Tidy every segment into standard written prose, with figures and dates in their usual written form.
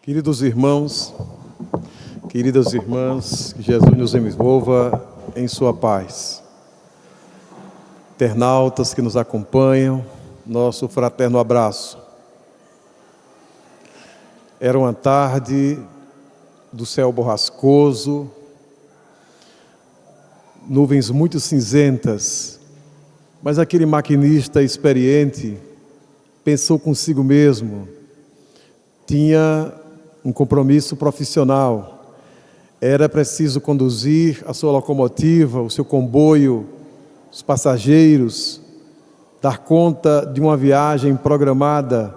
Queridos irmãos, queridas irmãs, que Jesus nos envolva em sua paz. Internautas que nos acompanham, nosso fraterno abraço. Era uma tarde do céu borrascoso, nuvens muito cinzentas, mas aquele maquinista experiente pensou consigo mesmo, tinha um compromisso profissional, era preciso conduzir a sua locomotiva, o seu comboio, os passageiros, dar conta de uma viagem programada.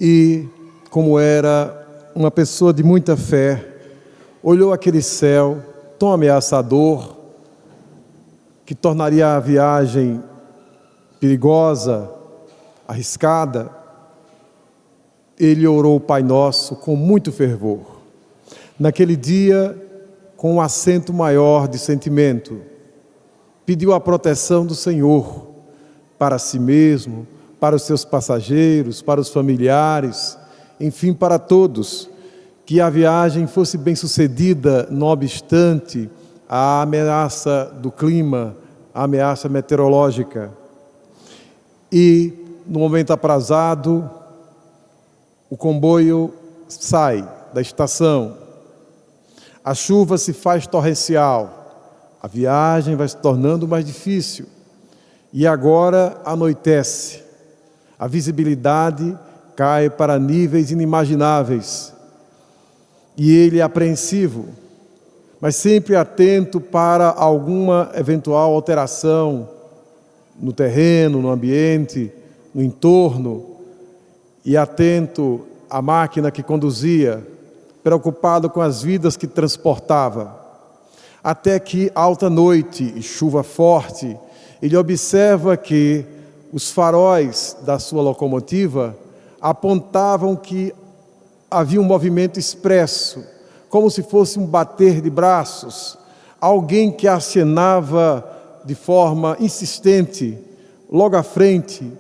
E, como era uma pessoa de muita fé, olhou aquele céu tão ameaçador, que tornaria a viagem perigosa, arriscada. Ele orou o Pai Nosso com muito fervor. Naquele dia, com um acento maior de sentimento, pediu a proteção do Senhor para si mesmo, para os seus passageiros, para os familiares, enfim, para todos, que a viagem fosse bem-sucedida, não obstante a ameaça do clima, a ameaça meteorológica. E, no momento aprazado, o comboio sai da estação, a chuva se faz torrencial, a viagem vai se tornando mais difícil, e agora anoitece, a visibilidade cai para níveis inimagináveis, e ele é apreensivo, mas sempre atento para alguma eventual alteração no terreno, no ambiente, no entorno, e atento à máquina que conduzia, preocupado com as vidas que transportava. Até que, alta noite e chuva forte, ele observa que os faróis da sua locomotiva apontavam que havia um movimento expresso, como se fosse um bater de braços, alguém que acenava de forma insistente, logo à frente.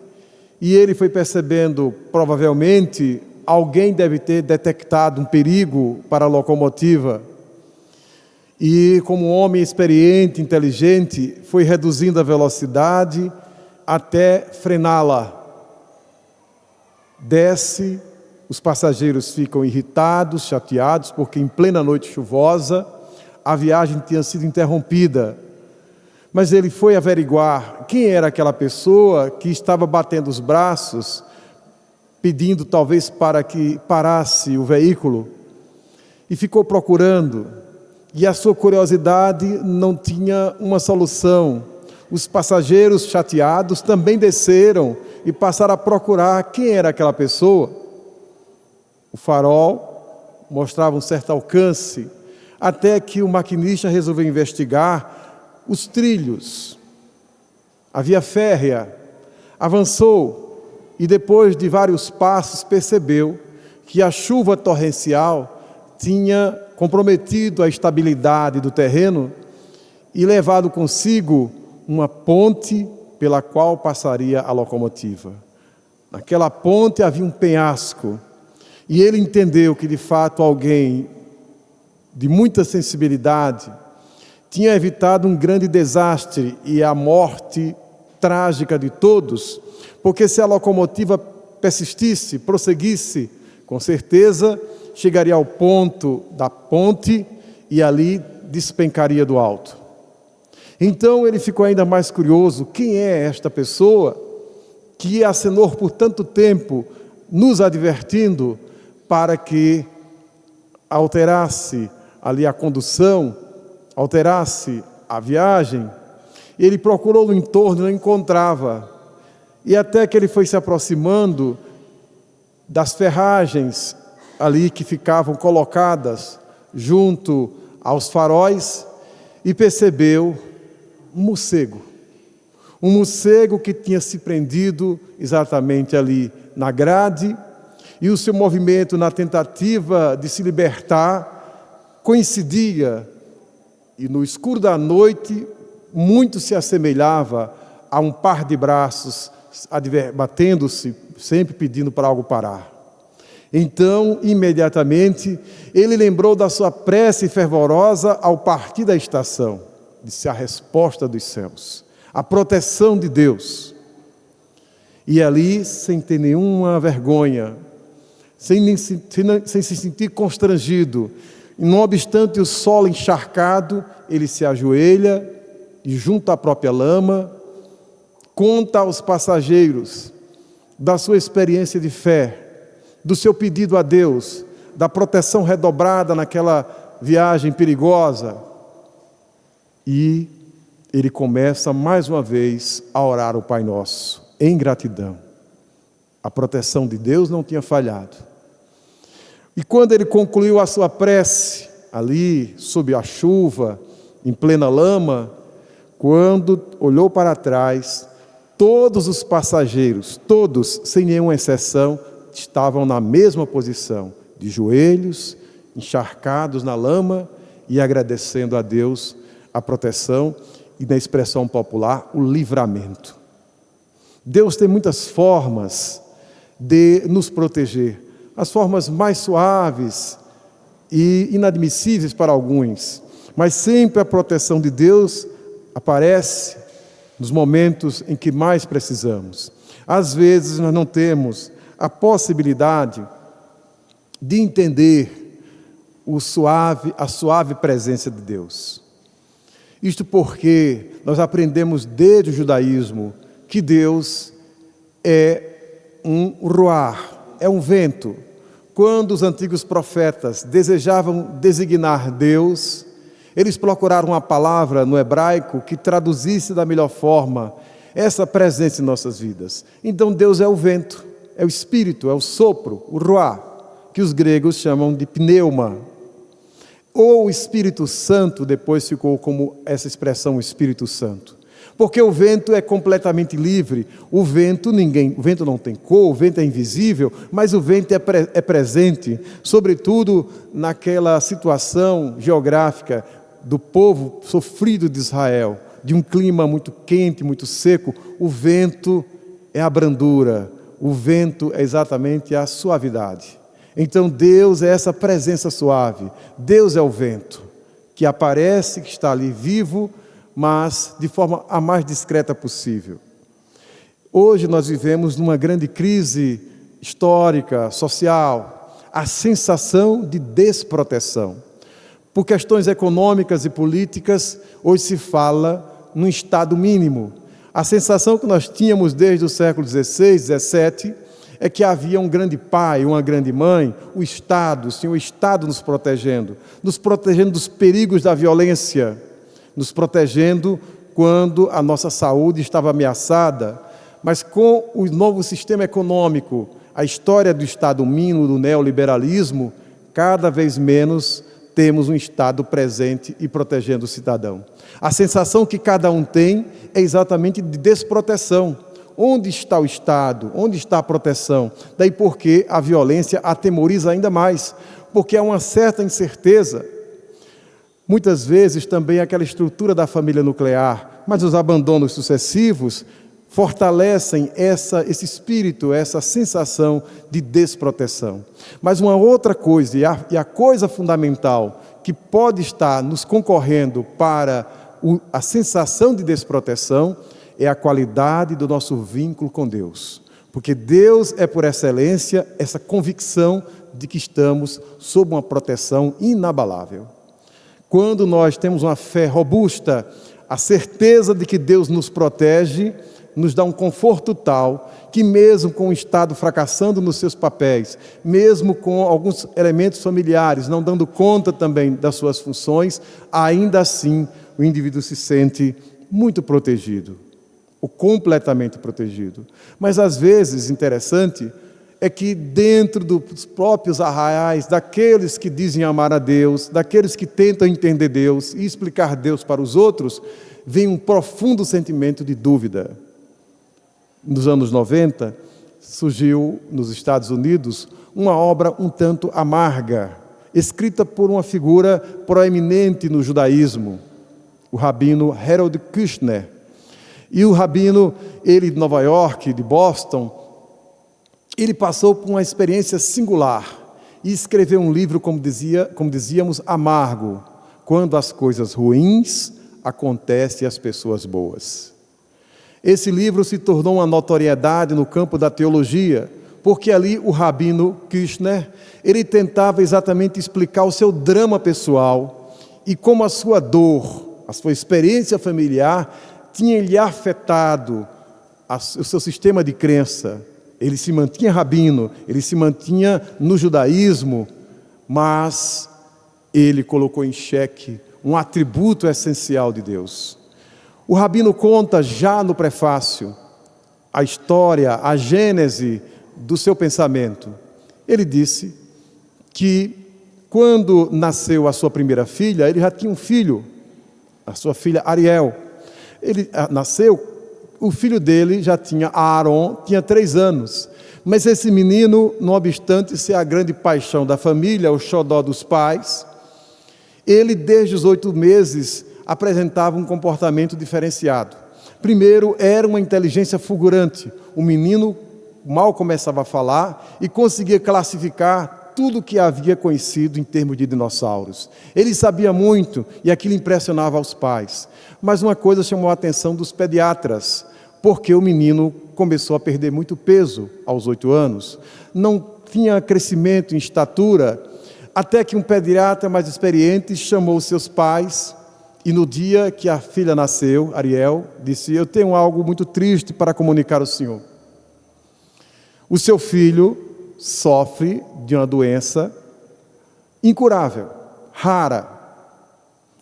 E ele foi percebendo, provavelmente, alguém deve ter detectado um perigo para a locomotiva. E, como um homem experiente, inteligente, foi reduzindo a velocidade até frená-la. Desce, os passageiros ficam irritados, chateados, porque em plena noite chuvosa, a viagem tinha sido interrompida. Mas ele foi averiguar quem era aquela pessoa que estava batendo os braços, pedindo talvez para que parasse o veículo, e ficou procurando, e a sua curiosidade não tinha uma solução. Os passageiros chateados também desceram e passaram a procurar quem era aquela pessoa. O farol mostrava um certo alcance, até que o maquinista resolveu investigar os trilhos. A via férrea avançou e, depois de vários passos, percebeu que a chuva torrencial tinha comprometido a estabilidade do terreno e levado consigo uma ponte pela qual passaria a locomotiva. Naquela ponte havia um penhasco, e ele entendeu que, de fato, alguém de muita sensibilidade tinha evitado um grande desastre e a morte trágica de todos, porque se a locomotiva persistisse, prosseguisse, com certeza chegaria ao ponto da ponte e ali despencaria do alto. Então ele ficou ainda mais curioso: quem é esta pessoa que acenou por tanto tempo, nos advertindo para que alterasse ali a condução, alterasse a viagem? Ele procurou no entorno e não encontrava. E até que ele foi se aproximando das ferragens ali que ficavam colocadas junto aos faróis e percebeu um morcego. Um morcego que tinha se prendido exatamente ali na grade, e o seu movimento na tentativa de se libertar coincidia, e no escuro da noite, muito se assemelhava a um par de braços batendo-se, sempre pedindo para algo parar. Então, imediatamente, ele lembrou da sua prece fervorosa ao partir da estação. Disse: a resposta dos céus, a proteção de Deus. E ali, sem ter nenhuma vergonha, sem se sentir constrangido, não obstante o solo encharcado, ele se ajoelha e, junto à própria lama, conta aos passageiros da sua experiência de fé, do seu pedido a Deus, da proteção redobrada naquela viagem perigosa. E ele começa mais uma vez a orar o Pai Nosso, em gratidão. A proteção de Deus não tinha falhado. E quando ele concluiu a sua prece, ali, sob a chuva, em plena lama, quando olhou para trás, todos os passageiros, todos, sem nenhuma exceção, estavam na mesma posição, de joelhos, encharcados na lama e agradecendo a Deus a proteção e, na expressão popular, o livramento. Deus tem muitas formas de nos proteger, as formas mais suaves e inadmissíveis para alguns, mas sempre a proteção de Deus aparece nos momentos em que mais precisamos. Às vezes nós não temos a possibilidade de entender a suave presença de Deus. Isto porque nós aprendemos desde o judaísmo que Deus é um ruar, é um vento. Quando os antigos profetas desejavam designar Deus, eles procuraram uma palavra no hebraico que traduzisse da melhor forma essa presença em nossas vidas. Então Deus é o vento, é o espírito, é o sopro, o ruá, que os gregos chamam de pneuma. Ou o Espírito Santo, depois ficou como essa expressão, o Espírito Santo. Porque o vento é completamente livre. O vento não tem cor, o vento é invisível, mas o vento é presente, sobretudo naquela situação geográfica do povo sofrido de Israel, de um clima muito quente, muito seco. O vento é a brandura, o vento é exatamente a suavidade. Então Deus é essa presença suave, Deus é o vento, que aparece, que está ali vivo, mas de forma a mais discreta possível. Hoje nós vivemos numa grande crise histórica, social, a sensação de desproteção. Por questões econômicas e políticas, hoje se fala num estado mínimo. A sensação que nós tínhamos desde o século XVI, XVII, é que havia um grande pai, uma grande mãe, o Estado, sim, o Estado nos protegendo dos perigos da violência, nos protegendo quando a nossa saúde estava ameaçada. Mas com o novo sistema econômico, a história do Estado mínimo, do neoliberalismo, cada vez menos temos um Estado presente e protegendo o cidadão. A sensação que cada um tem é exatamente de desproteção. Onde está o Estado? Onde está a proteção? Daí porque a violência atemoriza ainda mais, porque há uma certa incerteza. Muitas vezes também aquela estrutura da família nuclear, mas os abandonos sucessivos fortalecem esse espírito, essa sensação de desproteção. Mas uma outra coisa, e a coisa fundamental que pode estar nos concorrendo para a sensação de desproteção, é a qualidade do nosso vínculo com Deus. Porque Deus é, por excelência, essa convicção de que estamos sob uma proteção inabalável. Quando nós temos uma fé robusta, a certeza de que Deus nos protege, nos dá um conforto tal, que mesmo com o Estado fracassando nos seus papéis, mesmo com alguns elementos familiares não dando conta também das suas funções, ainda assim o indivíduo se sente muito protegido, ou completamente protegido. Mas às vezes, interessante, é que dentro dos próprios arraiais, daqueles que dizem amar a Deus, daqueles que tentam entender Deus e explicar Deus para os outros, vem um profundo sentimento de dúvida. Nos anos 90, surgiu nos Estados Unidos uma obra um tanto amarga, escrita por uma figura proeminente no judaísmo, o rabino Harold Kushner. E o rabino, ele de Nova York, de Boston, ele passou por uma experiência singular e escreveu um livro, como dizíamos, amargo, quando as coisas ruins acontecem às pessoas boas. Esse livro se tornou uma notoriedade no campo da teologia, porque ali o Rabino Kirchner, ele tentava exatamente explicar o seu drama pessoal e como a sua dor, a sua experiência familiar tinha lhe afetado o seu sistema de crença. Ele se mantinha rabino, ele se mantinha no judaísmo, mas ele colocou em xeque um atributo essencial de Deus. O rabino conta já no prefácio a história, a gênese do seu pensamento. Ele disse que quando nasceu a sua primeira filha, ele já tinha um filho, a sua filha Ariel. Ele nasceu, o filho dele já tinha, Aaron, tinha 3 anos. Mas esse menino, não obstante ser a grande paixão da família, o xodó dos pais, ele desde os 8 meses apresentava um comportamento diferenciado. Primeiro, era uma inteligência fulgurante. O menino mal começava a falar e conseguia classificar tudo o que havia conhecido em termos de dinossauros. Ele sabia muito e aquilo impressionava aos pais. Mas uma coisa chamou a atenção dos pediatras, porque o menino começou a perder muito peso aos 8 anos, não tinha crescimento em estatura, até que um pediatra mais experiente chamou seus pais e no dia que a filha nasceu, Ariel, disse: eu tenho algo muito triste para comunicar ao senhor. O seu filho sofre de uma doença incurável, rara.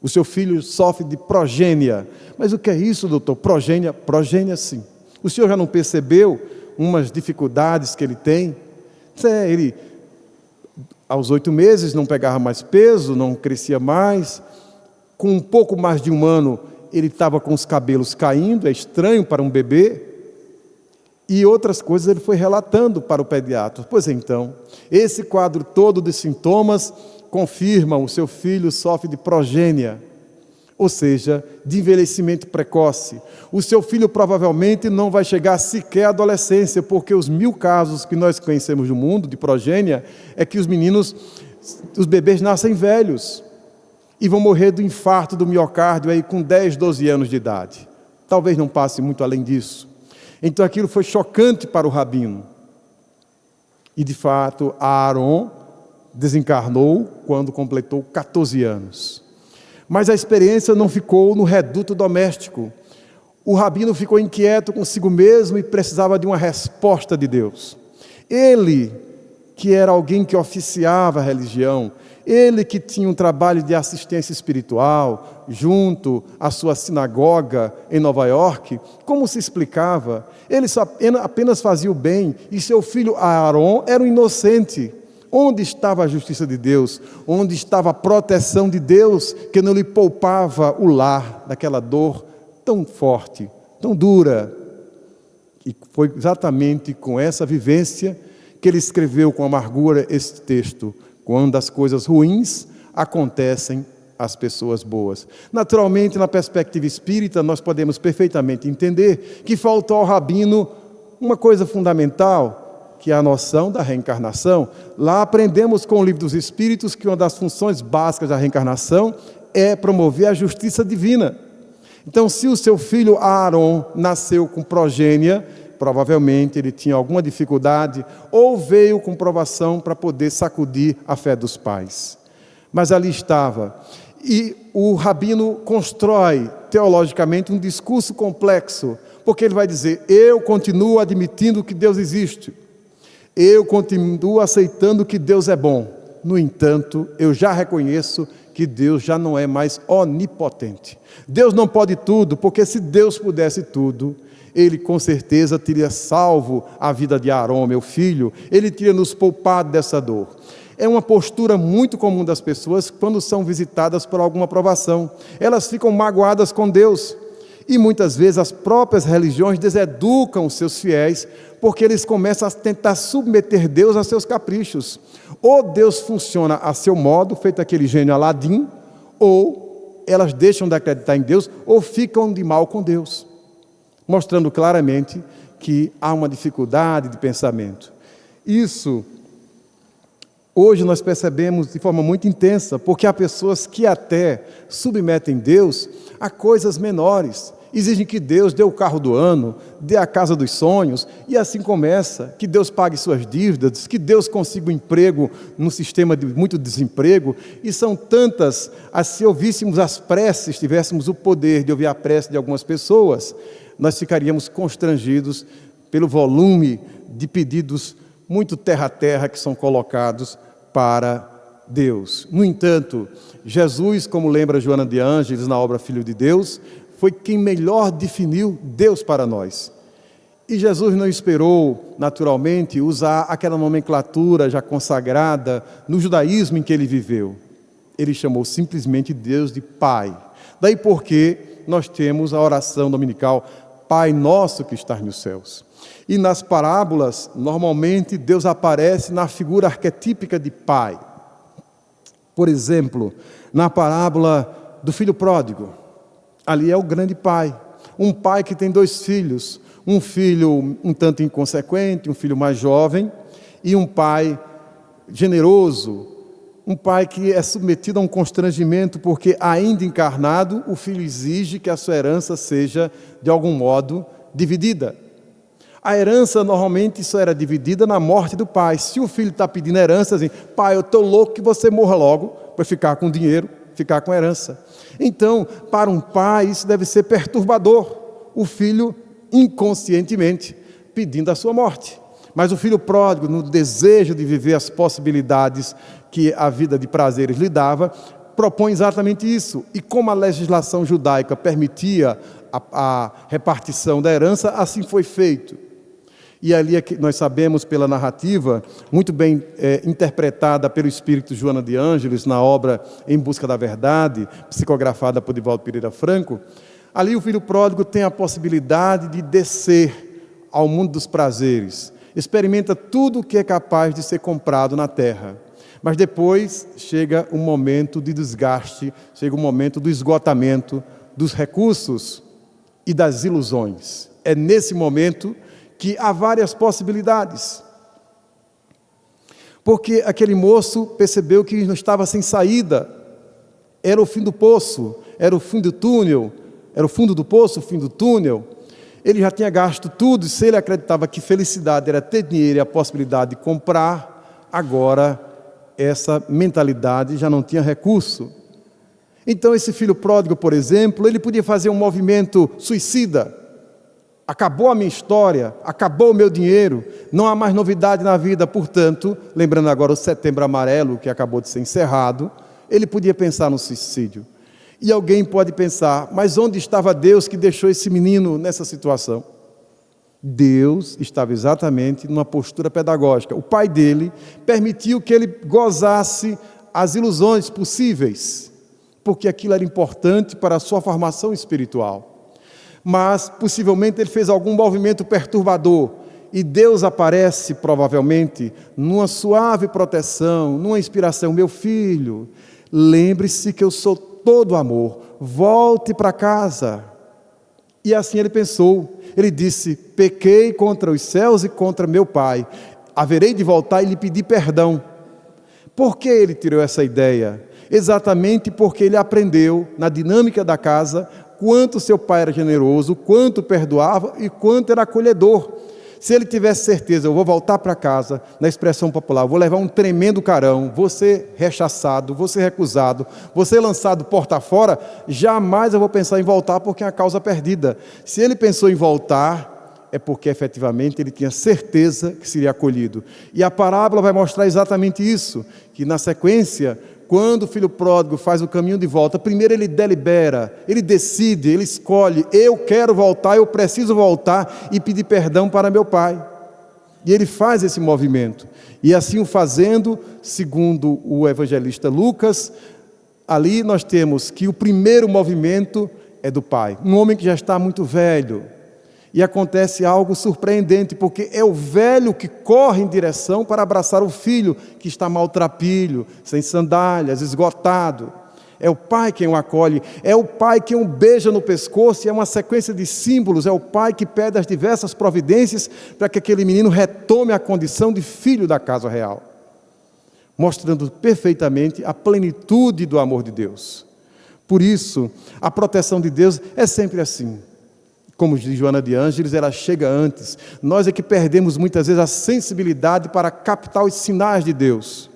O seu filho sofre de progênia. Mas o que é isso, doutor? Progênia? Progênia, sim. O senhor já não percebeu umas dificuldades que ele tem? Ele, aos 8 meses, não pegava mais peso, não crescia mais. Com um pouco mais de 1 ano, ele estava com os cabelos caindo, é estranho para um bebê. E outras coisas ele foi relatando para o pediatra. Pois então, esse quadro todo de sintomas confirma o seu filho sofre de progênia, ou seja, de envelhecimento precoce. O seu filho provavelmente não vai chegar sequer à adolescência, porque os 1000 casos que nós conhecemos no mundo de progênia é que os bebês nascem velhos e vão morrer do infarto do miocárdio aí com 10, 12 anos de idade. Talvez não passe muito além disso. Então aquilo foi chocante para o rabino. E de fato, Aaron desencarnou quando completou 14 anos. Mas a experiência não ficou no reduto doméstico. O rabino ficou inquieto consigo mesmo e precisava de uma resposta de Deus. Ele, que era alguém que oficiava a religião, ele que tinha um trabalho de assistência espiritual junto à sua sinagoga em Nova York, como se explicava? Ele apenas fazia o bem e seu filho Aaron era um inocente. Onde estava a justiça de Deus? Onde estava a proteção de Deus que não lhe poupava o lar daquela dor tão forte, tão dura? E foi exatamente com essa vivência que ele escreveu com amargura este texto: quando as coisas ruins acontecem às pessoas boas. Naturalmente, na perspectiva espírita, nós podemos perfeitamente entender que faltou ao rabino uma coisa fundamental, que é a noção da reencarnação. Lá aprendemos com o Livro dos Espíritos que uma das funções básicas da reencarnação é promover a justiça divina. Então, se o seu filho Aaron nasceu com progênia, provavelmente ele tinha alguma dificuldade ou veio com provação para poder sacudir a fé dos pais. Mas ali estava. E o rabino constrói teologicamente um discurso complexo, porque ele vai dizer: eu continuo admitindo que Deus existe. Eu continuo aceitando que Deus é bom. No entanto, eu já reconheço que Deus já não é mais onipotente. Deus não pode tudo, porque se Deus pudesse tudo, Ele com certeza teria salvo a vida de Aaron, meu filho. Ele teria nos poupado dessa dor. É uma postura muito comum das pessoas quando são visitadas por alguma provação. Elas ficam magoadas com Deus. E muitas vezes as próprias religiões deseducam os seus fiéis, porque eles começam a tentar submeter Deus a seus caprichos. Ou Deus funciona a seu modo, feito aquele gênio Aladim, ou elas deixam de acreditar em Deus, ou ficam de mal com Deus, mostrando claramente que há uma dificuldade de pensamento. Isso, hoje nós percebemos de forma muito intensa, porque há pessoas que até submetem Deus a coisas menores. Exigem que Deus dê o carro do ano, dê a casa dos sonhos, e assim começa, que Deus pague suas dívidas, que Deus consiga um emprego num sistema de muito desemprego, e são tantas, se ouvíssemos as preces, tivéssemos o poder de ouvir a prece de algumas pessoas, nós ficaríamos constrangidos pelo volume de pedidos muito terra a terra que são colocados para Deus. No entanto, Jesus, como lembra Joana de Ângeles na obra Filho de Deus, foi quem melhor definiu Deus para nós. E Jesus não esperou, naturalmente, usar aquela nomenclatura já consagrada no judaísmo em que ele viveu. Ele chamou simplesmente Deus de Pai. Daí porque nós temos a oração dominical, Pai nosso que estás nos céus. E nas parábolas, normalmente, Deus aparece na figura arquetípica de Pai. Por exemplo, na parábola do filho pródigo, ali é o grande pai, um pai que tem 2 filhos, um filho um tanto inconsequente, um filho mais jovem, e um pai generoso, um pai que é submetido a um constrangimento, porque ainda encarnado, o filho exige que a sua herança seja, de algum modo, dividida. A herança, normalmente, só era dividida na morte do pai. Se o filho está pedindo herança, assim, pai, eu estou louco que você morra logo, para ficar com dinheiro, ficar com herança. Então, para um pai, isso deve ser perturbador. O filho, inconscientemente, pedindo a sua morte. Mas o filho pródigo, no desejo de viver as possibilidades que a vida de prazeres lhe dava, propõe exatamente isso. E como a legislação judaica permitia a repartição da herança, assim foi feito. E ali é que nós sabemos pela narrativa, muito bem interpretada pelo espírito Joana de Ângeles, na obra Em Busca da Verdade, psicografada por Divaldo Pereira Franco, ali o filho pródigo tem a possibilidade de descer ao mundo dos prazeres, experimenta tudo o que é capaz de ser comprado na terra. Mas depois chega um momento de desgaste, chega um momento do esgotamento dos recursos e das ilusões. É nesse momento que há várias possibilidades. Porque aquele moço percebeu que não estava sem saída, era o fim do poço, era o fim do túnel, era o fundo do poço, o fim do túnel. Ele já tinha gasto tudo, e se ele acreditava que felicidade era ter dinheiro e a possibilidade de comprar, agora essa mentalidade já não tinha recurso. Então esse filho pródigo, por exemplo, ele podia fazer um movimento suicida. Acabou a minha história, acabou o meu dinheiro, não há mais novidade na vida, portanto, lembrando agora o Setembro Amarelo, que acabou de ser encerrado, ele podia pensar no suicídio. E alguém pode pensar, mas onde estava Deus que deixou esse menino nessa situação? Deus estava exatamente numa postura pedagógica. O pai dele permitiu que ele gozasse as ilusões possíveis, porque aquilo era importante para a sua formação espiritual. Mas, possivelmente, ele fez algum movimento perturbador, e Deus aparece, provavelmente, numa suave proteção, numa inspiração. Meu filho, lembre-se que eu sou todo amor, volte para casa. E assim ele pensou, ele disse, pequei contra os céus e contra meu pai, haverei de voltar e lhe pedir perdão. Por que ele tirou essa ideia? Exatamente porque ele aprendeu, na dinâmica da casa, quanto seu pai era generoso, quanto perdoava e quanto era acolhedor. Se ele tivesse certeza, eu vou voltar para casa, na expressão popular, vou levar um tremendo carão, vou ser rechaçado, vou ser recusado, vou ser lançado porta fora, jamais eu vou pensar em voltar porque é a causa perdida. Se ele pensou em voltar, é porque efetivamente ele tinha certeza que seria acolhido. E a parábola vai mostrar exatamente isso, que na sequência, quando o filho pródigo faz o caminho de volta, primeiro ele delibera, ele decide, ele escolhe, eu quero voltar, eu preciso voltar e pedir perdão para meu pai. E ele faz esse movimento. E assim o fazendo, segundo o evangelista Lucas, ali nós temos que o primeiro movimento é do pai. Um homem que já está muito velho. E acontece algo surpreendente, porque é o velho que corre em direção para abraçar o filho, que está maltrapilho, sem sandálias, esgotado. é o pai quem o acolhe, é o pai quem o beija no pescoço, e é uma sequência de símbolos, é o pai que pede as diversas providências para que aquele menino retome a condição de filho da casa real, mostrando perfeitamente a plenitude do amor de Deus. Por isso, a proteção de Deus é sempre assim. Como diz Joana de Ângeles, ela chega antes. Nós é que perdemos muitas vezes a sensibilidade para captar os sinais de Deus,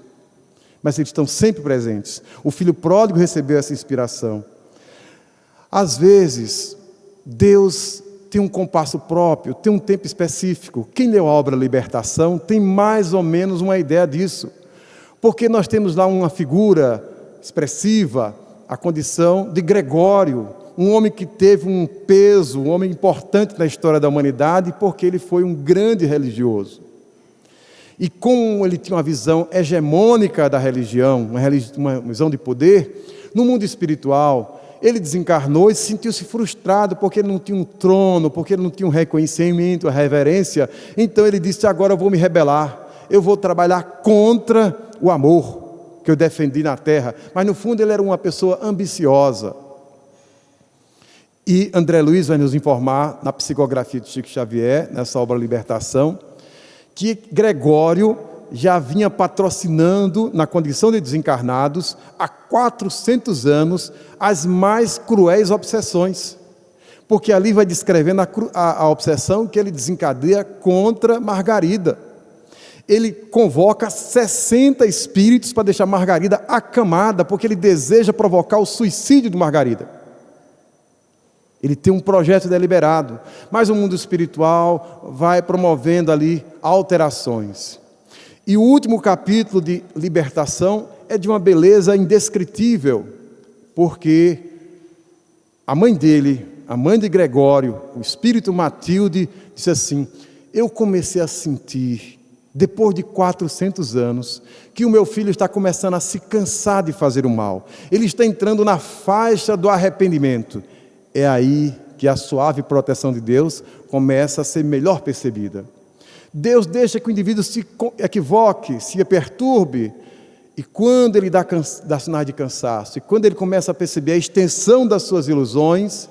mas eles estão sempre presentes. O filho pródigo recebeu essa inspiração. Às vezes, Deus tem um compasso próprio, tem um tempo específico. Quem leu a obra Libertação tem mais ou menos uma ideia disso, porque nós temos lá uma figura expressiva, a condição de Gregório, um homem que teve um peso, um homem importante na história da humanidade, porque ele foi um grande religioso. E como ele tinha uma visão hegemônica da religião, uma visão de poder, no mundo espiritual, ele desencarnou e sentiu-se frustrado, porque ele não tinha um trono, porque ele não tinha um reconhecimento, a reverência. Então ele disse: agora eu vou me rebelar, eu vou trabalhar contra o amor que eu defendi na terra. Mas no fundo ele era uma pessoa ambiciosa. E André Luiz vai nos informar, na psicografia de Chico Xavier, nessa obra Libertação, que Gregório já vinha patrocinando, na condição de desencarnados, há 400 anos, as mais cruéis obsessões. Porque ali vai descrevendo a obsessão que ele desencadeia contra Margarida. Ele convoca 60 espíritos para deixar Margarida acamada, porque ele deseja provocar o suicídio de Margarida. Ele tem um projeto deliberado, mas o mundo espiritual vai promovendo ali alterações. E o último capítulo de Libertação é de uma beleza indescritível, porque a mãe dele, a mãe de Gregório, o espírito Matilde, disse assim: eu comecei a sentir, depois de 400 anos, que o meu filho está começando a se cansar de fazer o mal. Ele está entrando na faixa do arrependimento. É aí que a suave proteção de Deus começa a ser melhor percebida. Deus deixa que o indivíduo se equivoque, se perturbe, e quando ele dá sinais de cansaço, e quando ele começa a perceber a extensão das suas ilusões,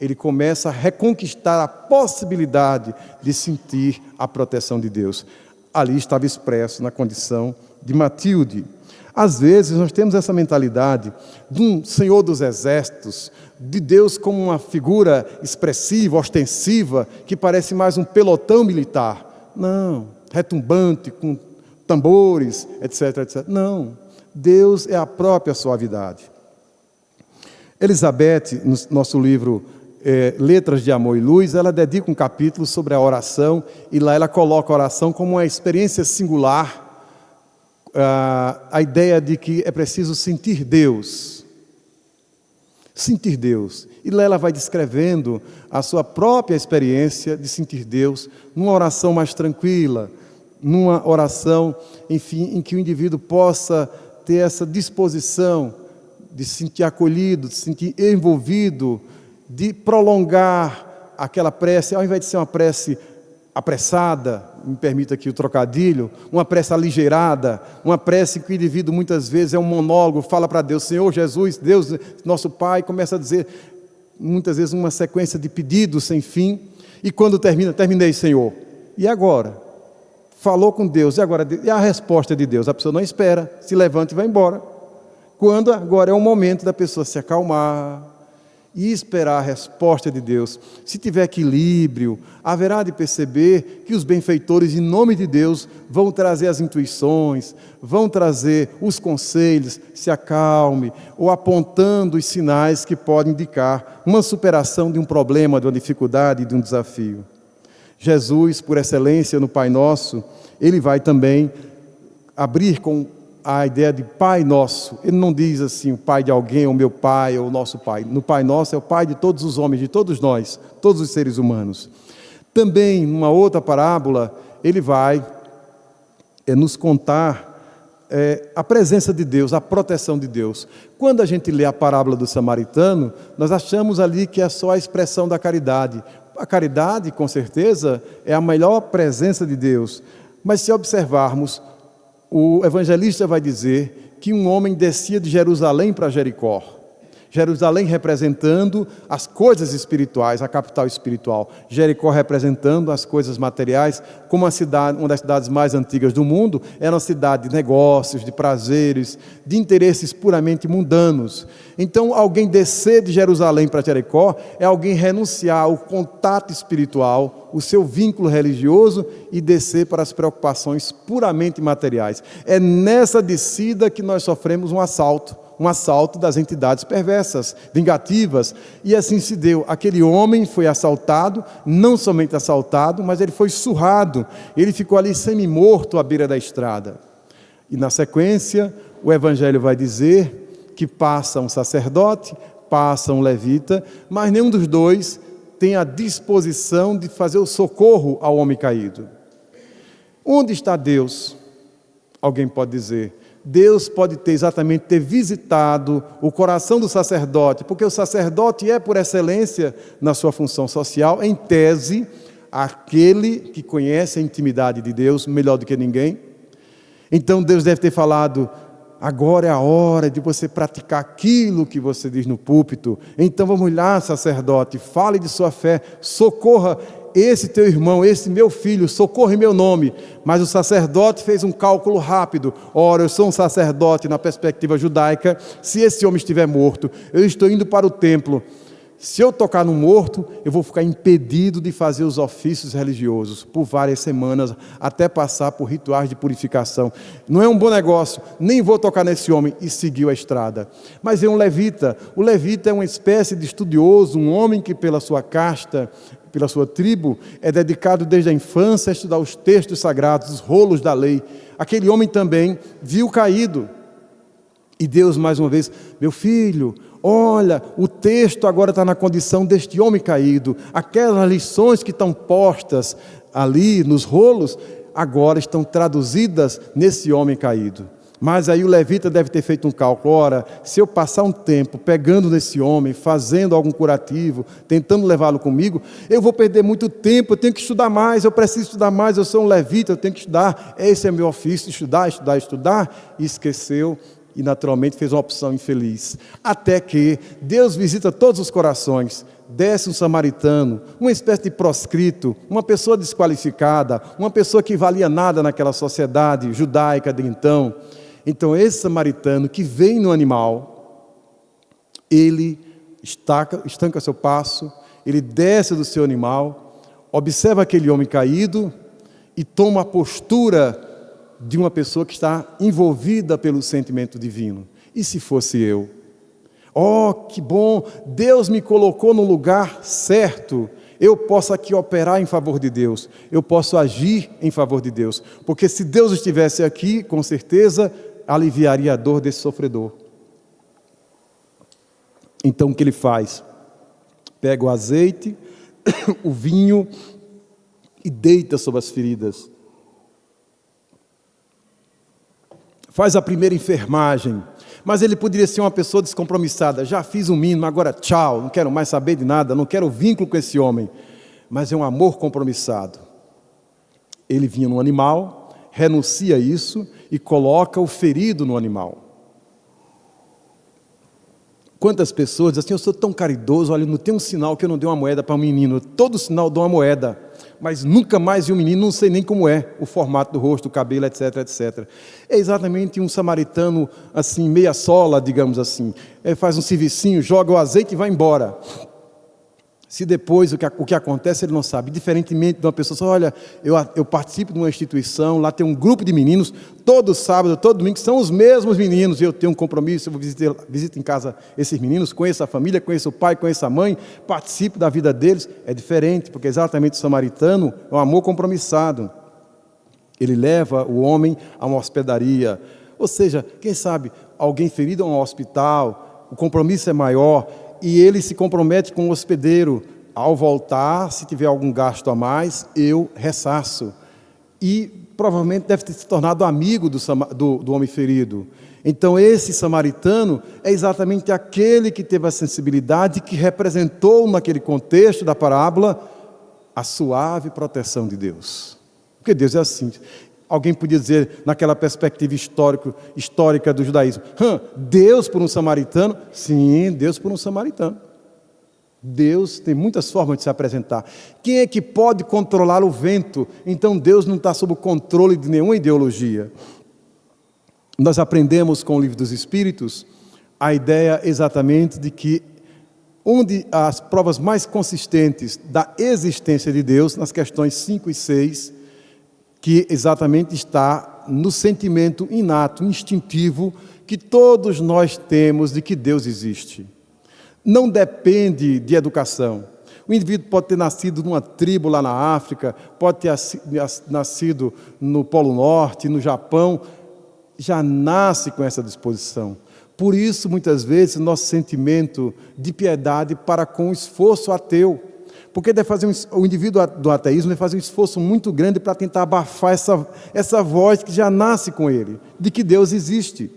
ele começa a reconquistar a possibilidade de sentir a proteção de Deus. Ali estava expresso na condição de Matilde. Às vezes nós temos essa mentalidade de um Senhor dos Exércitos, de Deus como uma figura expressiva, ostensiva, que parece mais um pelotão militar. Não, retumbante, com tambores, etc, etc. Não, Deus é a própria suavidade. Elizabeth, no nosso livro Letras de Amor e Luz, ela dedica um capítulo sobre a oração, e lá ela coloca a oração como uma experiência singular, a ideia de que é preciso sentir Deus. Sentir Deus. E lá ela vai descrevendo a sua própria experiência de sentir Deus numa oração mais tranquila, numa oração, enfim, em que o indivíduo possa ter essa disposição de se sentir acolhido, de se sentir envolvido, de prolongar aquela prece, ao invés de ser uma prece apressada, me permita aqui o trocadilho, uma prece aligeirada, uma prece em que o indivíduo muitas vezes é um monólogo, fala para Deus: Senhor Jesus, Deus, nosso Pai, começa a dizer, muitas vezes uma sequência de pedidos sem fim, e quando terminei, Senhor, e agora? Falou com Deus, e agora? E a resposta de Deus? A pessoa não espera, se levanta e vai embora. Quando agora é o momento da pessoa se acalmar e esperar a resposta de Deus. Se tiver equilíbrio, haverá de perceber que os benfeitores, em nome de Deus, vão trazer as intuições, vão trazer os conselhos, se acalme, ou apontando os sinais que podem indicar uma superação de um problema, de uma dificuldade, de um desafio. Jesus, por excelência no Pai Nosso, ele vai também abrir com a ideia de Pai Nosso. Ele não diz assim, o Pai de alguém, ou meu Pai, ou o nosso Pai. No Pai Nosso é o Pai de todos os homens, de todos nós, todos os seres humanos. Também, numa outra parábola, ele vai nos contar a presença de Deus, a proteção de Deus. Quando a gente lê a parábola do samaritano, nós achamos ali que é só a expressão da caridade. A caridade, com certeza, é a melhor presença de Deus. Mas se observarmos, o evangelista vai dizer que um homem descia de Jerusalém para Jericó. Jerusalém representando as coisas espirituais, a capital espiritual. Jericó representando as coisas materiais, como uma das cidades mais antigas do mundo, era uma cidade de negócios, de prazeres, de interesses puramente mundanos. Então, alguém descer de Jerusalém para Jericó é alguém renunciar ao contato espiritual, o seu vínculo religioso e descer para as preocupações puramente materiais. É nessa descida que nós sofremos um assalto das entidades perversas, vingativas, e assim se deu. Aquele homem foi assaltado, não somente assaltado, mas ele foi surrado, ele ficou ali semi-morto à beira da estrada. E na sequência, o Evangelho vai dizer que passa um sacerdote, passa um levita, mas nenhum dos dois tem a disposição de fazer o socorro ao homem caído. Onde está Deus? Alguém pode dizer. Deus pode ter visitado o coração do sacerdote, porque o sacerdote é, por excelência, na sua função social, em tese, aquele que conhece a intimidade de Deus melhor do que ninguém. Então Deus deve ter falado: agora é a hora de você praticar aquilo que você diz no púlpito. Então vamos lá, sacerdote, fale de sua fé, socorra esse teu irmão, esse meu filho, socorre meu nome. Mas o sacerdote fez um cálculo rápido. Ora, eu sou um sacerdote na perspectiva judaica. Se esse homem estiver morto, eu estou indo para o templo. Se eu tocar no morto, eu vou ficar impedido de fazer os ofícios religiosos por várias semanas, até passar por rituais de purificação. Não é um bom negócio, nem vou tocar nesse homem. E seguiu a estrada. Mas é um levita. O levita é uma espécie de estudioso, um homem que pela sua casta, pela sua tribo, é dedicado desde a infância a estudar os textos sagrados, os rolos da lei. Aquele homem também viu caído. E Deus mais uma vez: meu filho, olha, o texto agora está na condição deste homem caído. Aquelas lições que estão postas ali nos rolos, agora estão traduzidas nesse homem caído. Mas aí o levita deve ter feito um cálculo: ora, se eu passar um tempo pegando nesse homem, fazendo algum curativo, tentando levá-lo comigo, eu vou perder muito tempo, eu tenho que estudar mais, eu preciso estudar mais, eu sou um levita, eu tenho que estudar, esse é meu ofício, estudar, e esqueceu. E naturalmente fez uma opção infeliz. Até que Deus visita todos os corações, desce um samaritano, uma espécie de proscrito, uma pessoa desqualificada, uma pessoa que valia nada naquela sociedade judaica de então. Então esse samaritano que vem no animal, ele estanca seu passo, ele desce do seu animal, observa aquele homem caído e toma a postura de uma pessoa que está envolvida pelo sentimento divino. E se fosse eu? Oh, que bom! Deus me colocou no lugar certo. Eu posso aqui operar em favor de Deus. Eu posso agir em favor de Deus. Porque se Deus estivesse aqui, com certeza aliviaria a dor desse sofredor. Então o que ele faz? Pega o azeite, o vinho e deita sobre as feridas. Faz a primeira enfermagem. Mas ele poderia ser uma pessoa descompromissada. Já fiz o mínimo, agora tchau, não quero mais saber de nada, não quero vínculo com esse homem. Mas é um amor compromissado. Ele vinha no animal, renuncia a isso e coloca o ferido no animal. Quantas pessoas dizem assim: eu sou tão caridoso, olha, não tem um sinal que eu não dei uma moeda para um menino. Todo sinal eu dou uma moeda. Mas nunca mais vi um menino, não sei nem como é o formato do rosto, o cabelo, etc, etc. É exatamente um samaritano, assim, meia sola, digamos assim. Ele faz um servicinho, joga o azeite e vai embora. Se depois o que acontece, ele não sabe. Diferentemente de uma pessoa, olha, eu participo de uma instituição, lá tem um grupo de meninos, todo sábado, todo domingo, são os mesmos meninos, e eu tenho um compromisso, eu vou visito em casa esses meninos, conheço a família, conheço o pai, conheço a mãe, participo da vida deles. É diferente, porque exatamente o samaritano é um amor compromissado. Ele leva o homem a uma hospedaria, ou seja, quem sabe, alguém ferido a um hospital, o compromisso é maior, e ele se compromete com o hospedeiro: ao voltar, se tiver algum gasto a mais, eu ressarço. E provavelmente deve ter se tornado amigo do homem ferido. Então esse samaritano é exatamente aquele que teve a sensibilidade, que representou naquele contexto da parábola a suave proteção de Deus. Porque Deus é assim. Alguém podia dizer, naquela perspectiva histórica do judaísmo, Deus por um samaritano? Sim, Deus por um samaritano. Deus tem muitas formas de se apresentar. Quem é que pode controlar o vento? Então Deus não está sob o controle de nenhuma ideologia. Nós aprendemos com o Livro dos Espíritos a ideia exatamente de que onde as provas mais consistentes da existência de Deus, nas questões 5 e 6, que exatamente está no sentimento inato, instintivo, que todos nós temos de que Deus existe. Não depende de educação. O indivíduo pode ter nascido numa tribo lá na África, pode ter nascido no Polo Norte, no Japão, já nasce com essa disposição. Por isso, muitas vezes, nosso sentimento de piedade para com o esforço ateu. Porque o indivíduo do ateísmo deve fazer um esforço muito grande para tentar abafar essa voz que já nasce com ele, de que Deus existe.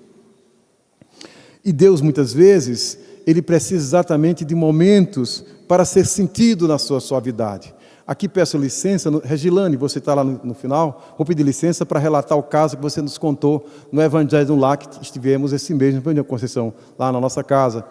E Deus, muitas vezes, ele precisa exatamente de momentos para ser sentido na sua suavidade. Aqui peço licença, Regilane, você está lá no final, vou pedir licença para relatar o caso que você nos contou no Evangelho lá que estivemos esse mês, na Conceição, lá na nossa casa.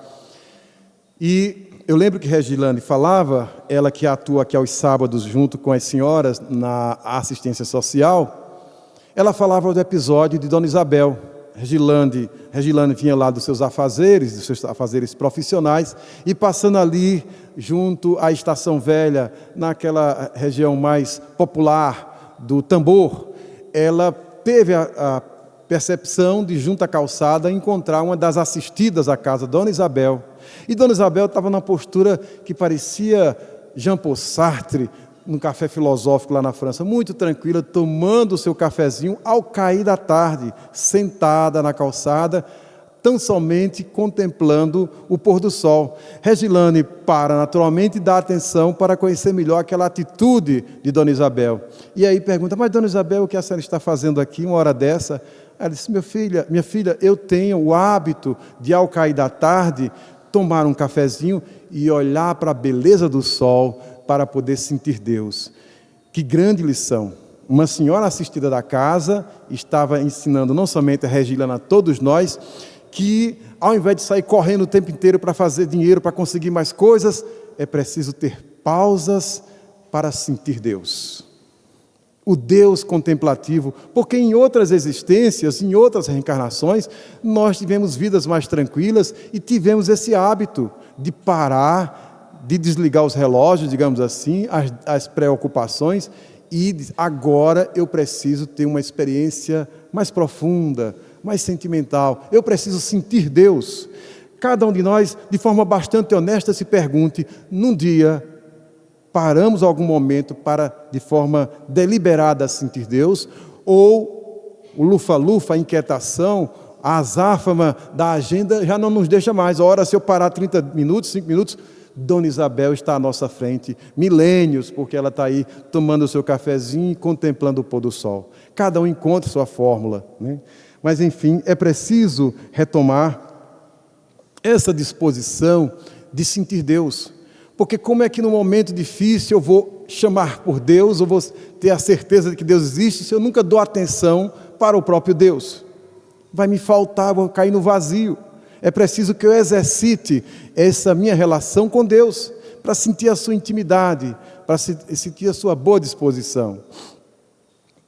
E eu lembro que Regilane falava, ela que atua aqui aos sábados junto com as senhoras na assistência social, ela falava do episódio de Dona Isabel. Regilane vinha lá dos seus afazeres profissionais, e passando ali junto à Estação Velha, naquela região mais popular do Tambor, ela teve a percepção de, junto à calçada, encontrar uma das assistidas à casa, Dona Isabel. E Dona Isabel estava numa postura que parecia Jean-Paul Sartre, num café filosófico lá na França, muito tranquila, tomando o seu cafezinho ao cair da tarde, sentada na calçada, tão somente contemplando o pôr do sol. Regilane para naturalmente e dá atenção para conhecer melhor aquela atitude de Dona Isabel. E aí pergunta, mas Dona Isabel, o que a senhora está fazendo aqui uma hora dessa? Ela disse, minha filha, eu tenho o hábito de, ao cair da tarde, tomar um cafezinho e olhar para a beleza do sol, para poder sentir Deus. Que grande lição! Uma senhora assistida da casa estava ensinando não somente a Regilane, a todos nós, que ao invés de sair correndo o tempo inteiro para fazer dinheiro, para conseguir mais coisas, é preciso ter pausas para sentir Deus. O Deus contemplativo, porque em outras existências, em outras reencarnações, nós tivemos vidas mais tranquilas e tivemos esse hábito de parar, de desligar os relógios, digamos assim, as preocupações, e agora eu preciso ter uma experiência mais profunda, mais sentimental, eu preciso sentir Deus. Cada um de nós, de forma bastante honesta, se pergunte, num dia, paramos algum momento para, de forma deliberada, sentir Deus, ou o lufa-lufa, a inquietação, a azáfama da agenda já não nos deixa mais. Ora, se eu parar 30 minutos, 5 minutos, Dona Isabel está à nossa frente, milênios, porque ela está aí tomando o seu cafezinho e contemplando o pôr do sol. Cada um encontra sua fórmula, né? Mas, enfim, é preciso retomar essa disposição de sentir Deus. Porque como é que no momento difícil eu vou chamar por Deus, ou vou ter a certeza de que Deus existe, se eu nunca dou atenção para o próprio Deus? Vai me faltar, vou cair no vazio. É preciso que eu exercite essa minha relação com Deus, para sentir a sua intimidade, para sentir a sua boa disposição.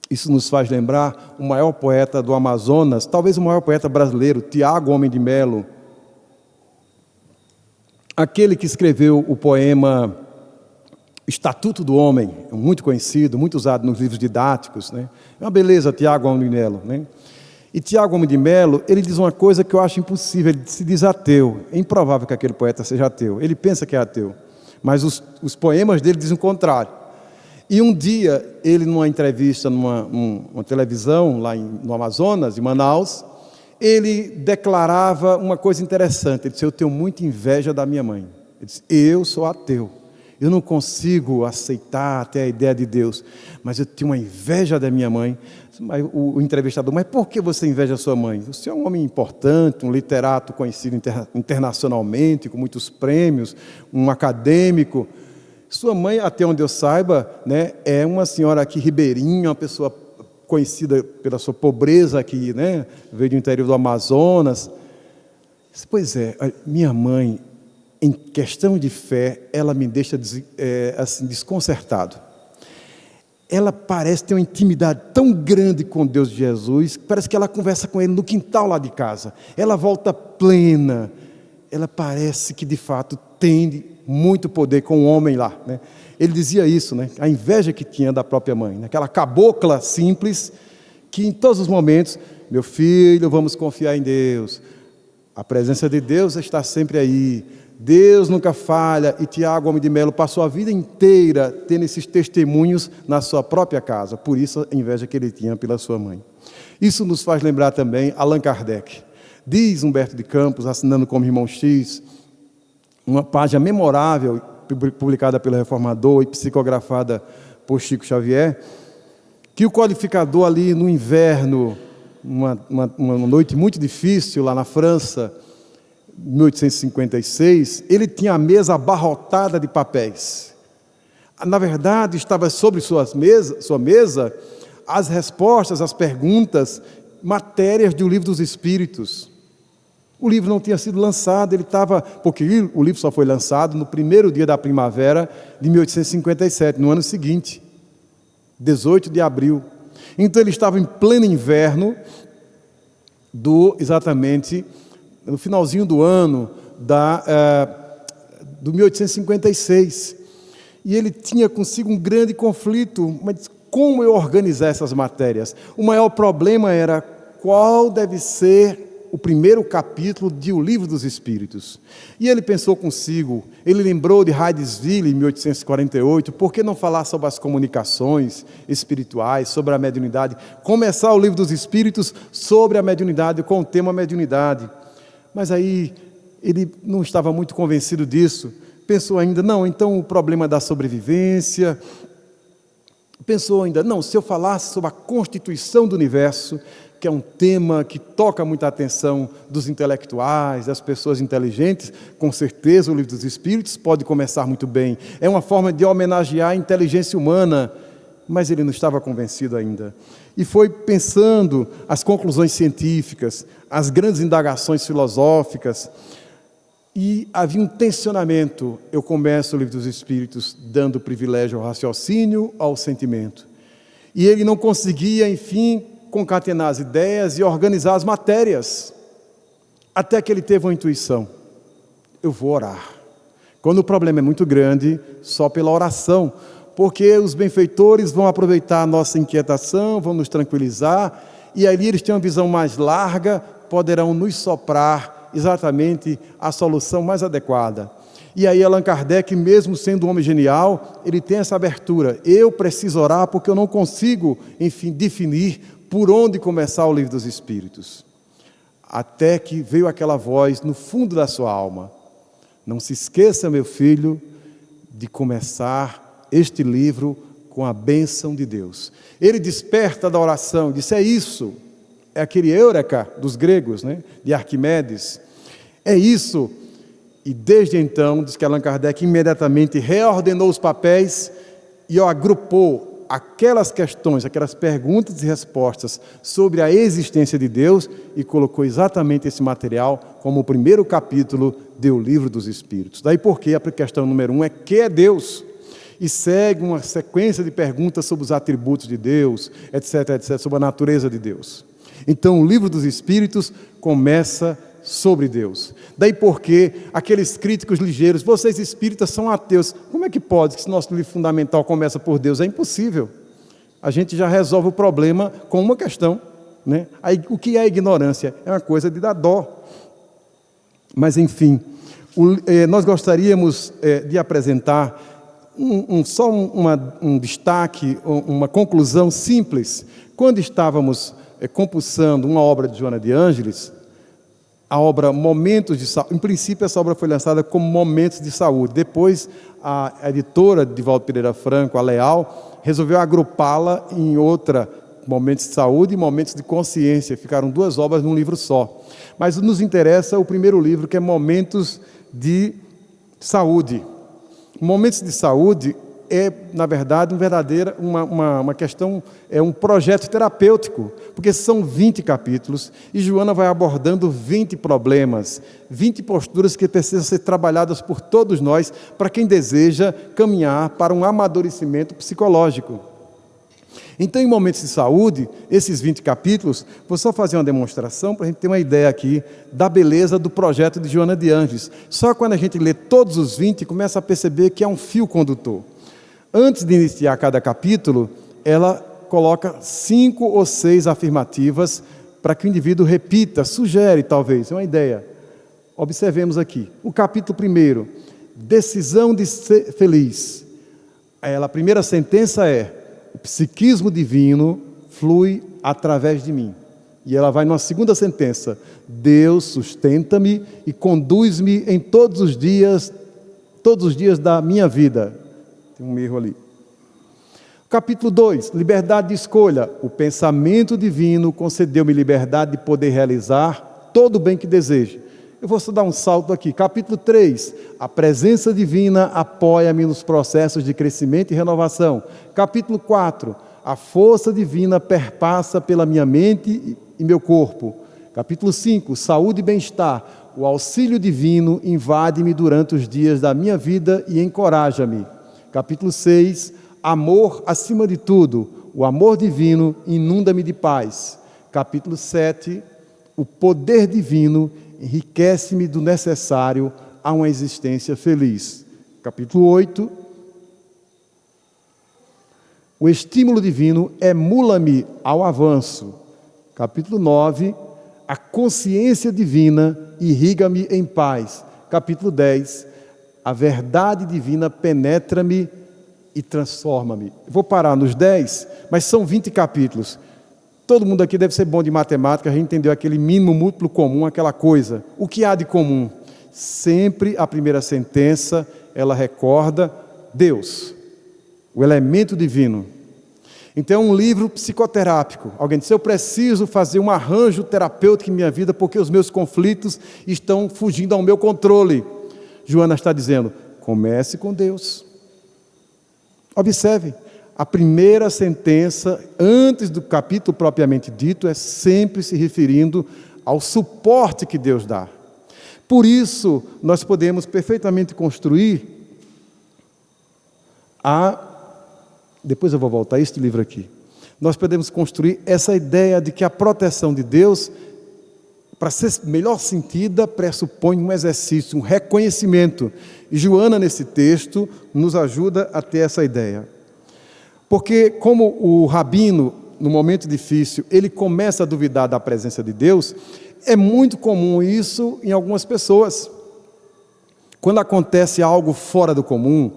Isso nos faz lembrar o maior poeta do Amazonas, talvez o maior poeta brasileiro, Tiago Homem de Melo, aquele que escreveu o poema Estatuto do Homem, muito conhecido, muito usado nos livros didáticos, né? É uma beleza, Tiago Homem de Melo, né? E Tiago Homem de Melo, ele diz uma coisa que eu acho impossível, ele se diz ateu. É improvável que aquele poeta seja ateu, ele pensa que é ateu, mas os poemas dele dizem o contrário. E um dia, ele numa entrevista, numa televisão, lá no Amazonas, em Manaus, ele declarava uma coisa interessante, ele disse, eu tenho muita inveja da minha mãe. Ele disse, eu sou ateu, eu não consigo aceitar até a ideia de Deus, mas eu tenho uma inveja da minha mãe. O entrevistador, mas por que você inveja a sua mãe? Você é um homem importante, um literato conhecido internacionalmente, com muitos prêmios, um acadêmico. Sua mãe, até onde eu saiba, né, é uma senhora aqui ribeirinha, uma pessoa conhecida pela sua pobreza aqui, né? Veio do interior do Amazonas. Pois é, minha mãe, em questão de fé, ela me deixa assim, desconcertado. Ela parece ter uma intimidade tão grande com Deus de Jesus, que parece que ela conversa com Ele no quintal lá de casa. Ela volta plena. Ela parece que, de fato, tem muito poder com o homem lá, né? Ele dizia isso, né? A inveja que tinha da própria mãe, né? Aquela cabocla simples, que em todos os momentos, meu filho, vamos confiar em Deus. A presença de Deus está sempre aí. Deus nunca falha. E Tiago, homem de Melo, passou a vida inteira tendo esses testemunhos na sua própria casa. Por isso a inveja que ele tinha pela sua mãe. Isso nos faz lembrar também Allan Kardec. Diz Humberto de Campos, assinando como Irmão X, uma página memorável, publicada pelo Reformador e psicografada por Chico Xavier, que o codificador ali no inverno, uma noite muito difícil lá na França, 1856, ele tinha a mesa abarrotada de papéis. Na verdade, estava sobre sua mesa as respostas, as perguntas, matérias do Livro dos Espíritos. O livro não tinha sido lançado, porque o livro só foi lançado no primeiro dia da primavera de 1857, no ano seguinte, 18 de abril. Então ele estava em pleno inverno, exatamente no finalzinho do ano do 1856. E ele tinha consigo um grande conflito, mas como eu organizar essas matérias? O maior problema era qual deve ser o primeiro capítulo de O Livro dos Espíritos. E ele pensou consigo, ele lembrou de Hydesville, em 1848, por que não falar sobre as comunicações espirituais, sobre a mediunidade? Começar o Livro dos Espíritos sobre a mediunidade, com o tema mediunidade. Mas aí ele não estava muito convencido disso. Pensou ainda, não, então o problema da sobrevivência. Pensou ainda, não, se eu falasse sobre a constituição do universo, que é um tema que toca muita atenção dos intelectuais, das pessoas inteligentes, com certeza o Livro dos Espíritos pode começar muito bem. É uma forma de homenagear a inteligência humana, mas ele não estava convencido ainda. E foi pensando as conclusões científicas, as grandes indagações filosóficas, e havia um tensionamento. Eu começo o Livro dos Espíritos dando privilégio ao raciocínio, ao sentimento. E ele não conseguia, enfim, concatenar as ideias e organizar as matérias, até que ele teve uma intuição: eu vou orar. Quando o problema é muito grande, só pela oração, porque os benfeitores vão aproveitar a nossa inquietação, vão nos tranquilizar, e ali eles têm uma visão mais larga, poderão nos soprar exatamente a solução mais adequada. E aí Allan Kardec, mesmo sendo um homem genial, ele tem essa abertura: eu preciso orar porque eu não consigo, enfim, definir por onde começar o Livro dos Espíritos. Até que veio aquela voz no fundo da sua alma: não se esqueça, meu filho, de começar este livro com a bênção de Deus. Ele desperta da oração, disse: é isso, é aquele Eureka dos gregos, né? De Arquimedes, é isso. E desde então, diz que Allan Kardec imediatamente reordenou os papéis e agrupou aquelas questões, aquelas perguntas e respostas sobre a existência de Deus e colocou exatamente esse material como o primeiro capítulo do Livro dos Espíritos. Daí porque a questão número 1 é: que é Deus? E segue uma sequência de perguntas sobre os atributos de Deus, etc., etc., sobre a natureza de Deus. Então o Livro dos Espíritos começa sobre Deus. Daí porque aqueles críticos ligeiros: vocês espíritas são ateus. Como é que pode, que nosso livro fundamental começa por Deus? É impossível. A gente já resolve o problema com uma questão, né? Aí, o que é a ignorância? É uma coisa de dar dó. Mas enfim, nós gostaríamos de apresentar um destaque, uma conclusão simples. Quando estávamos compulsando uma obra de Joana de Ângeles, a obra Momentos de Saúde, em princípio essa obra foi lançada como Momentos de Saúde. Depois a editora de Divaldo Pereira Franco, a Leal, resolveu agrupá-la em outra, Momentos de Saúde e Momentos de Consciência. Ficaram duas obras num livro só. Mas nos interessa o primeiro livro, que é Momentos de Saúde. Momentos de Saúde é, na verdade, uma questão, é um projeto terapêutico, porque são 20 capítulos e Joana vai abordando 20 problemas, 20 posturas que precisam ser trabalhadas por todos nós, para quem deseja caminhar para um amadurecimento psicológico. Então, em momentos de saúde, esses 20 capítulos, vou só fazer uma demonstração para a gente ter uma ideia aqui da beleza do projeto de Joana de Ângeles. Só quando a gente lê todos os 20, começa a perceber que é um fio condutor. Antes de iniciar cada capítulo, ela coloca 5 ou 6 afirmativas para que o indivíduo repita, sugere talvez, é uma ideia. Observemos aqui. O capítulo 1, decisão de ser feliz. A primeira sentença é: o psiquismo divino flui através de mim. E ela vai numa segunda sentença: Deus sustenta-me e conduz-me em todos os dias da minha vida. Tem um erro ali. Capítulo 2, liberdade de escolha. O pensamento divino concedeu-me liberdade de poder realizar todo o bem que desejo. Eu vou só dar um salto aqui. Capítulo 3, a presença divina apoia-me nos processos de crescimento e renovação. Capítulo 4, a força divina perpassa pela minha mente e meu corpo. Capítulo 5, saúde e bem-estar. O auxílio divino invade-me durante os dias da minha vida e encoraja-me. Capítulo 6, amor acima de tudo. O amor divino inunda-me de paz. Capítulo 7, o poder divino enriquece-me do necessário a uma existência feliz. Capítulo 8, o estímulo divino emula-me ao avanço. Capítulo 9, a consciência divina irriga-me em paz. Capítulo 10, a verdade divina penetra-me e transforma-me. Vou parar nos 10, mas são 20 capítulos. Todo mundo aqui deve ser bom de matemática, a gente entendeu aquele mínimo múltiplo comum, aquela coisa. O que há de comum? Sempre a primeira sentença, ela recorda Deus, o elemento divino. Então é um livro psicoterápico. Alguém disse: eu preciso fazer um arranjo terapêutico em minha vida porque os meus conflitos estão fugindo ao meu controle. Joana está dizendo: comece com Deus. Observe. A primeira sentença, antes do capítulo propriamente dito, é sempre se referindo ao suporte que Deus dá. Por isso, nós podemos perfeitamente construir depois eu vou voltar a este livro aqui. Nós podemos construir essa ideia de que a proteção de Deus, para ser melhor sentida, pressupõe um exercício, um reconhecimento. E Joana, nesse texto, nos ajuda a ter essa ideia. Porque como o rabino, no momento difícil, ele começa a duvidar da presença de Deus, é muito comum isso em algumas pessoas. Quando acontece algo fora do comum,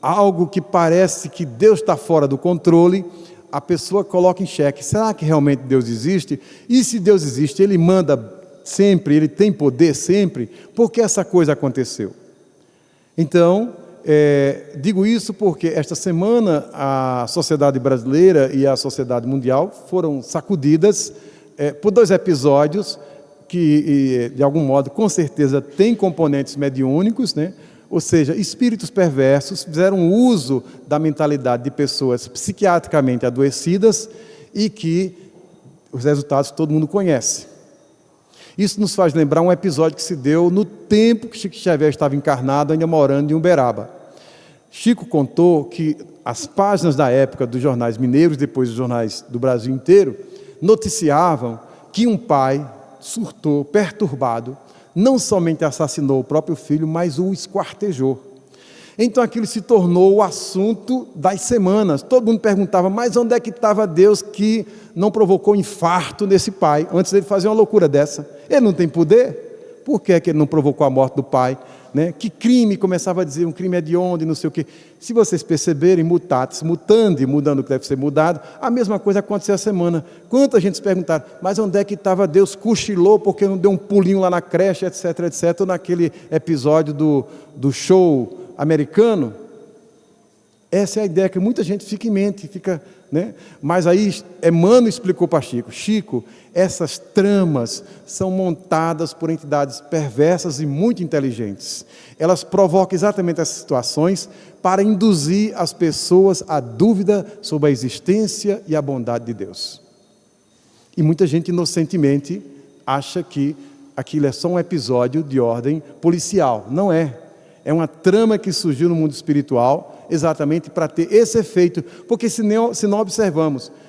algo que parece que Deus está fora do controle, a pessoa coloca em xeque: será que realmente Deus existe? E se Deus existe, Ele manda sempre, Ele tem poder sempre, por que essa coisa aconteceu? Então, digo isso porque esta semana a sociedade brasileira e a sociedade mundial foram sacudidas por 2 episódios que, de algum modo, com certeza, têm componentes mediúnicos, né? Ou seja, espíritos perversos fizeram uso da mentalidade de pessoas psiquiatricamente adoecidas e que os resultados todo mundo conhece. Isso nos faz lembrar um episódio que se deu no tempo que Chico Xavier estava encarnado, ainda morando em Uberaba. Chico contou que as páginas da época dos jornais mineiros, depois dos jornais do Brasil inteiro, noticiavam que um pai surtou, perturbado, não somente assassinou o próprio filho, mas o esquartejou. Então aquilo se tornou o assunto das semanas. Todo mundo perguntava: mas onde é que estava Deus que não provocou infarto nesse pai, antes dele fazer uma loucura dessa? Ele não tem poder? Por que ele não provocou a morte do pai? Né? Que crime? Começava a dizer, um crime hediondo, não sei o quê. Se vocês perceberem, mutatis mutandi, mudando o que deve ser mudado, a mesma coisa aconteceu a semana. Quanta gente se perguntaram: mas onde é que estava Deus? Cochilou porque não deu um pulinho lá na creche, etc, etc, ou naquele episódio do show americano? Essa é a ideia que muita gente fica em mente, fica né? Mas aí Emmanuel explicou para Chico, essas tramas são montadas por entidades perversas e muito inteligentes. Elas provocam exatamente essas situações para induzir as pessoas à dúvida sobre a existência e a bondade de Deus. E muita gente inocentemente acha que aquilo é só um episódio de ordem policial. Não é. É uma trama que surgiu no mundo espiritual exatamente para ter esse efeito. Porque se não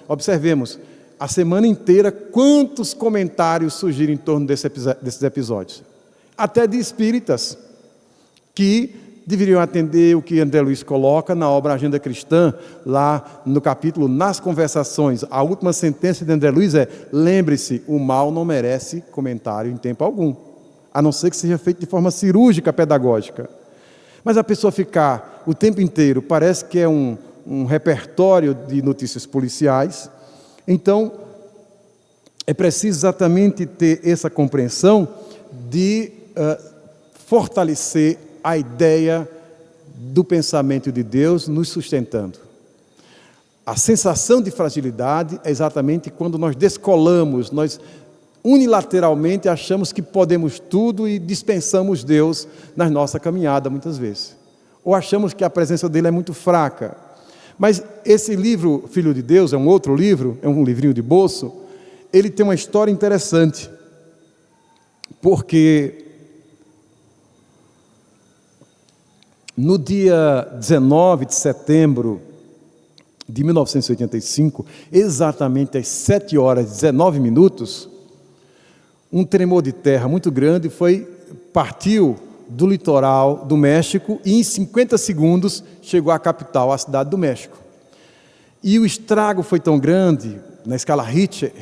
observemos a semana inteira quantos comentários surgiram em torno desses episódios. Até de espíritas que deveriam atender o que André Luiz coloca na obra Agenda Cristã, lá no capítulo Nas Conversações. A última sentença de André Luiz é: lembre-se, o mal não merece comentário em tempo algum, a não ser que seja feito de forma cirúrgica, pedagógica. Mas a pessoa ficar o tempo inteiro, parece que é um repertório de notícias policiais. Então, é preciso exatamente ter essa compreensão de fortalecer a ideia do pensamento de Deus nos sustentando. A sensação de fragilidade é exatamente quando nós descolamos, nós unilateralmente achamos que podemos tudo e dispensamos Deus na nossa caminhada muitas vezes. Ou achamos que a presença dele é muito fraca. Mas esse livro, Filho de Deus, é um outro livro, é um livrinho de bolso, ele tem uma história interessante, porque no dia 19 de setembro de 1985, exatamente às 7 horas e 19 minutos, um tremor de terra muito grande partiu do litoral do México e em 50 segundos chegou à capital, a cidade do México. E o estrago foi tão grande, na escala Richter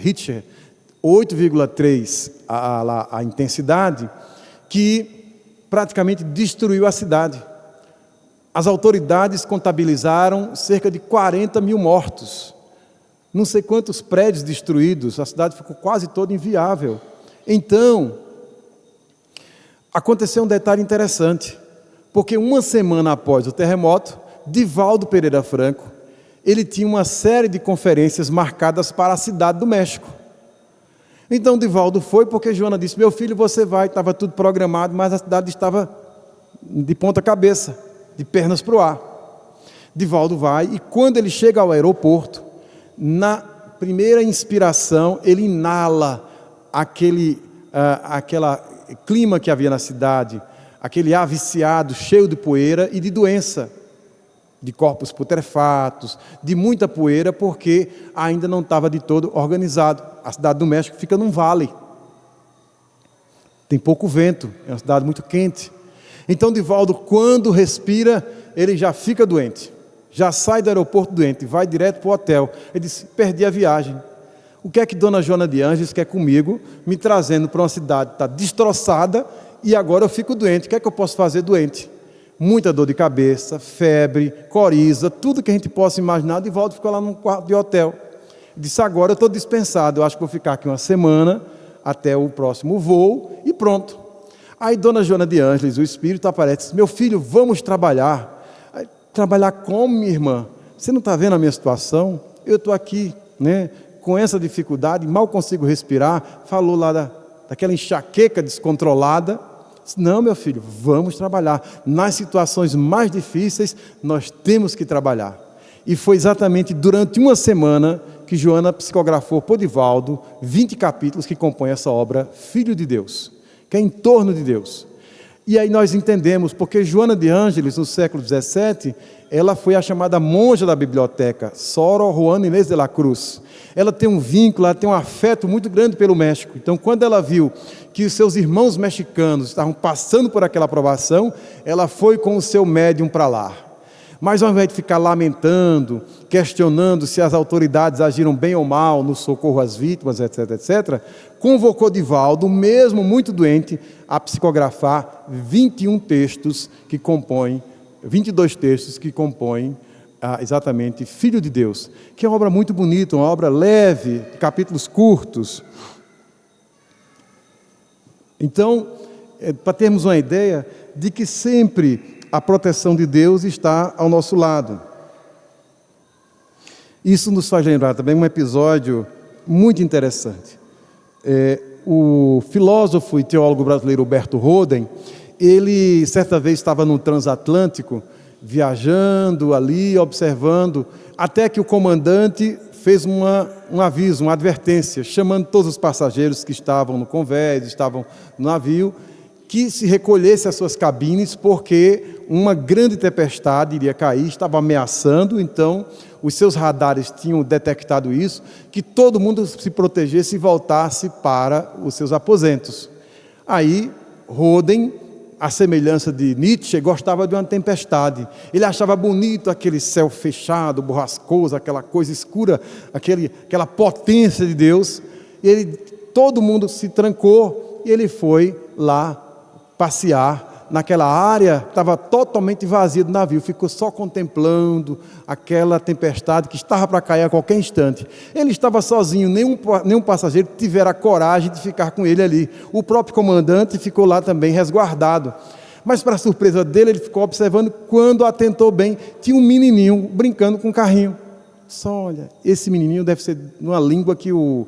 8,3 a intensidade, que praticamente destruiu a cidade. As autoridades contabilizaram cerca de 40 mil mortos. Não sei quantos prédios destruídos, a cidade ficou quase toda inviável. Então, aconteceu um detalhe interessante, porque uma semana após o terremoto, Divaldo Pereira Franco, ele tinha uma série de conferências marcadas para a cidade do México. Então, Divaldo foi porque Joana disse: meu filho, você vai, estava tudo programado, mas a cidade estava de ponta cabeça, de pernas para o ar. Divaldo vai, e quando ele chega ao aeroporto, na primeira inspiração, ele inala aquele clima que havia na cidade, aquele ar viciado, cheio de poeira e de doença, de corpos putrefatos, de muita poeira, porque ainda não estava de todo organizado. A cidade do México fica num vale, tem pouco vento, é uma cidade muito quente. Então Divaldo, quando respira, ele já fica doente, já sai do aeroporto doente, vai direto para o hotel. Ele disse: perdi a viagem. O que é que Dona Joana de Ângeles quer comigo, me trazendo para uma cidade que está destroçada, e agora eu fico doente? O que é que eu posso fazer doente? Muita dor de cabeça, febre, coriza, tudo que a gente possa imaginar. Divaldo ficou lá num quarto de hotel. Disse: agora eu estou dispensado, eu acho que vou ficar aqui uma semana, até o próximo voo, e pronto. Aí Dona Joana de Ângeles, o espírito, aparece e diz: meu filho, vamos trabalhar. Aí, trabalhar como, minha irmã? Você não está vendo a minha situação? Eu estou aqui, né, com essa dificuldade, mal consigo respirar. Falou lá daquela enxaqueca descontrolada. Disse: não, meu filho, vamos trabalhar. Nas situações mais difíceis, nós temos que trabalhar. E foi exatamente durante uma semana que Joana psicografou por Divaldo 20 capítulos que compõem essa obra Filho de Deus, que é em torno de Deus. E aí nós entendemos porque Joana de Ângeles, no século XVII, ela foi a chamada monja da biblioteca, Sor Juana Inés de la Cruz. Ela tem um vínculo, ela tem um afeto muito grande pelo México. Então, quando ela viu que os seus irmãos mexicanos estavam passando por aquela provação, ela foi com o seu médium para lá. Mas ao invés de ficar lamentando, questionando se as autoridades agiram bem ou mal no socorro às vítimas, etc., etc., convocou Divaldo, mesmo muito doente, a psicografar 22 textos que compõem exatamente Filho de Deus, que é uma obra muito bonita, uma obra leve, capítulos curtos. Então, para termos uma ideia de que sempre a proteção de Deus está ao nosso lado. Isso nos faz lembrar também um episódio muito interessante. O filósofo e teólogo brasileiro Humberto Roden, ele certa vez estava no transatlântico, viajando ali, observando, até que o comandante fez um aviso, uma advertência, chamando todos os passageiros que estavam no convés, estavam no navio, que se recolhesse às suas cabines, porque uma grande tempestade iria cair, estava ameaçando. Então os seus radares tinham detectado isso, que todo mundo se protegesse e voltasse para os seus aposentos. Aí Roden, à semelhança de Nietzsche, gostava de uma tempestade. Ele achava bonito aquele céu fechado, borrascoso, aquela coisa escura, aquela potência de Deus. Todo mundo se trancou e ele foi lá passear naquela área, estava totalmente vazia do navio, ficou só contemplando aquela tempestade que estava para cair a qualquer instante. Ele estava sozinho, nenhum passageiro tivera a coragem de ficar com ele ali. O próprio comandante ficou lá também resguardado. Mas, para surpresa dele, ele ficou observando. Quando atentou bem, tinha um menininho brincando com um carrinho. Só olha, esse menininho deve ser numa língua que o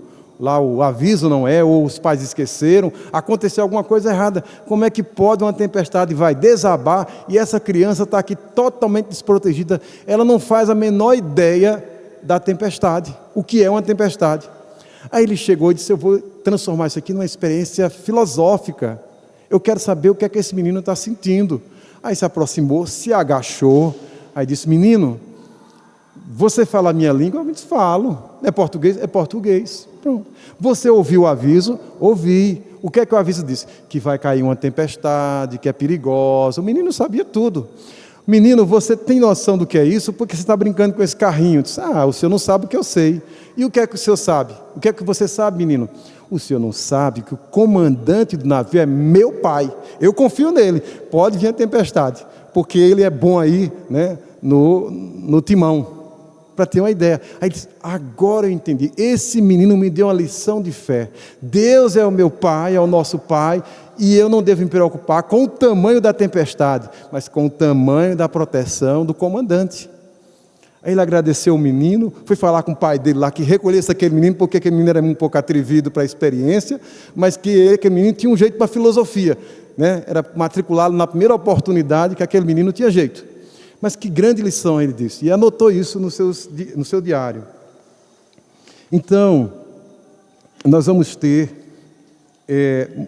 aviso não é, ou os pais esqueceram, aconteceu alguma coisa errada. Como é que pode uma tempestade vai desabar e essa criança está aqui totalmente desprotegida? Ela não faz a menor ideia da tempestade, o que é uma tempestade. Aí ele chegou e disse: eu vou transformar isso aqui numa experiência filosófica, eu quero saber o que é que esse menino está sentindo. Aí se aproximou, se agachou, aí disse: menino, você fala a minha língua? Eu disse: falo. É português? É português. Pronto. Você ouviu o aviso? Ouvi. O que é que o aviso disse? Que vai cair uma tempestade, que é perigosa. O menino sabia tudo. Menino, você tem noção do que é isso? Porque você está brincando com esse carrinho. Eu disse: o senhor não sabe o que eu sei. E o que é que o senhor sabe? O que é que você sabe, menino? O senhor não sabe que o comandante do navio é meu pai. Eu confio nele. Pode vir a tempestade, porque ele é bom aí, né, no timão. Para ter uma ideia. Aí ele disse: agora eu entendi. Esse menino me deu uma lição de fé. Deus é o meu pai, é o nosso pai, e eu não devo me preocupar com o tamanho da tempestade, mas com o tamanho da proteção do comandante. Aí ele agradeceu o menino, foi falar com o pai dele lá que recolhesse aquele menino, porque aquele menino era um pouco atrevido para a experiência, mas que aquele menino tinha um jeito para a filosofia, né? Era matriculado na primeira oportunidade, que aquele menino tinha jeito. Mas que grande lição, ele disse, e anotou isso no seu diário. Então, nós vamos ter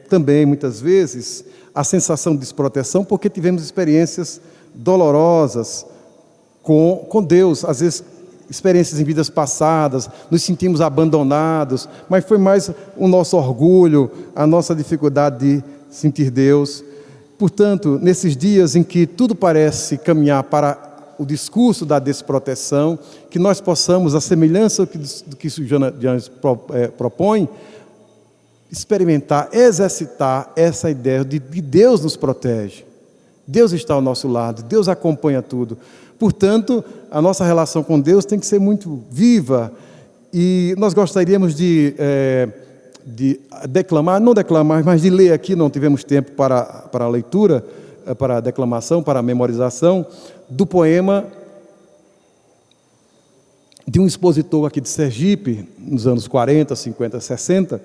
também, muitas vezes, a sensação de desproteção, porque tivemos experiências dolorosas com Deus, às vezes experiências em vidas passadas, nos sentimos abandonados, mas foi mais o nosso orgulho, a nossa dificuldade de sentir Deus. Portanto, nesses dias em que tudo parece caminhar para o discurso da desproteção, que nós possamos, à semelhança do que o Jones propõe, experimentar, exercitar essa ideia de que Deus nos protege. Deus está ao nosso lado, Deus acompanha tudo. Portanto, a nossa relação com Deus tem que ser muito viva, e nós gostaríamos de declamar, não declamar, mas de ler aqui. Não tivemos tempo para a leitura, para a declamação, para a memorização, do poema de um expositor aqui de Sergipe, nos anos 40, 50, 60,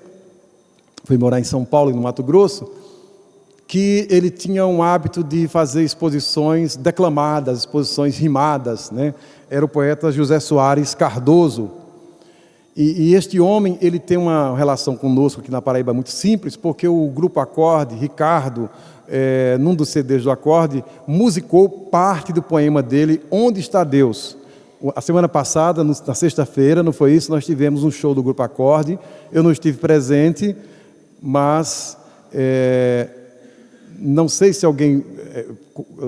foi morar em São Paulo e no Mato Grosso, que ele tinha um hábito de fazer exposições declamadas, exposições rimadas, né? Era o poeta José Soares Cardoso. E este homem, ele tem uma relação conosco aqui na Paraíba muito simples, porque o Grupo Acorde, Ricardo, num dos CDs do Acorde, musicou parte do poema dele, Onde Está Deus? A semana passada, na sexta-feira, não foi isso? Nós tivemos um show do Grupo Acorde. Eu não estive presente, mas não sei se alguém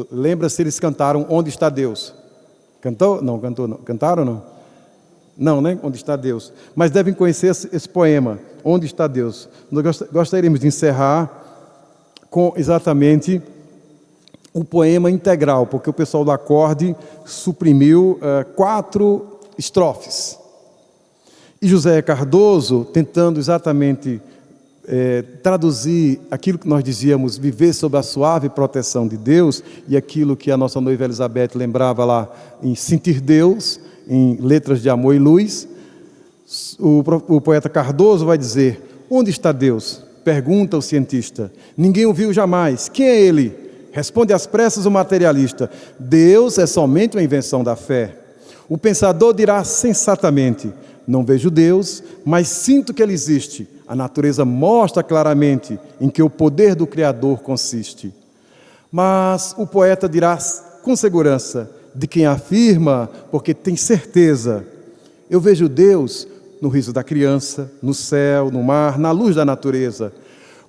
lembra se eles cantaram Onde Está Deus. Cantou? Não, cantou não. Cantaram ou não? Não, né? Onde está Deus? Mas devem conhecer esse poema, Onde Está Deus? Nós gostaríamos de encerrar com exatamente o poema integral, porque o pessoal do Acorde suprimiu 4 estrofes. E José Cardoso, tentando exatamente traduzir aquilo que nós dizíamos, viver sob a suave proteção de Deus, e aquilo que a nossa noiva Elizabeth lembrava lá, em sentir Deus, em Letras de Amor e Luz, o poeta Cardoso vai dizer: onde está Deus? Pergunta o cientista. Ninguém o viu jamais. Quem é ele? Responde às pressas o materialista: Deus é somente uma invenção da fé. O pensador dirá sensatamente: não vejo Deus, mas sinto que Ele existe. A natureza mostra claramente em que o poder do Criador consiste. Mas o poeta dirá com segurança de quem afirma, porque tem certeza: eu vejo Deus no riso da criança, no céu, no mar, na luz da natureza.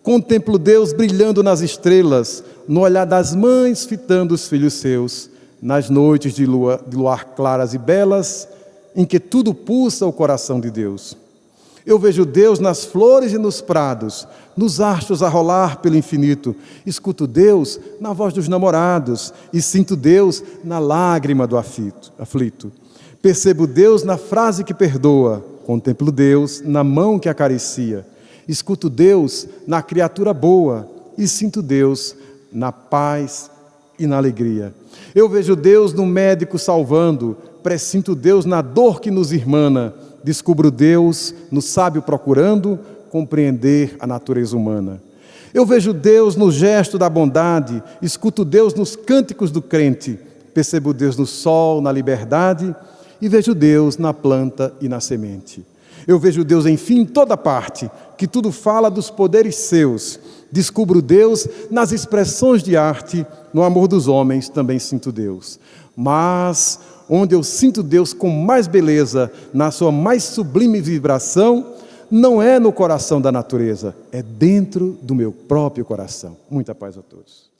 Contemplo Deus brilhando nas estrelas, no olhar das mães fitando os filhos seus, nas noites de luar claras e belas, em que tudo pulsa o coração de Deus. Eu vejo Deus nas flores e nos prados, nos astros a rolar pelo infinito. Escuto Deus na voz dos namorados e sinto Deus na lágrima do aflito. Percebo Deus na frase que perdoa, contemplo Deus na mão que acaricia. Escuto Deus na criatura boa e sinto Deus na paz e na alegria. Eu vejo Deus no médico salvando, pressinto Deus na dor que nos irmana, descubro Deus no sábio procurando compreender a natureza humana. Eu vejo Deus no gesto da bondade, escuto Deus nos cânticos do crente, percebo Deus no sol, na liberdade, e vejo Deus na planta e na semente. Eu vejo Deus, enfim, em toda parte, que tudo fala dos poderes seus. Descubro Deus nas expressões de arte, no amor dos homens também sinto Deus. Mas onde eu sinto Deus com mais beleza, na sua mais sublime vibração, não é no coração da natureza, é dentro do meu próprio coração. Muita paz a todos.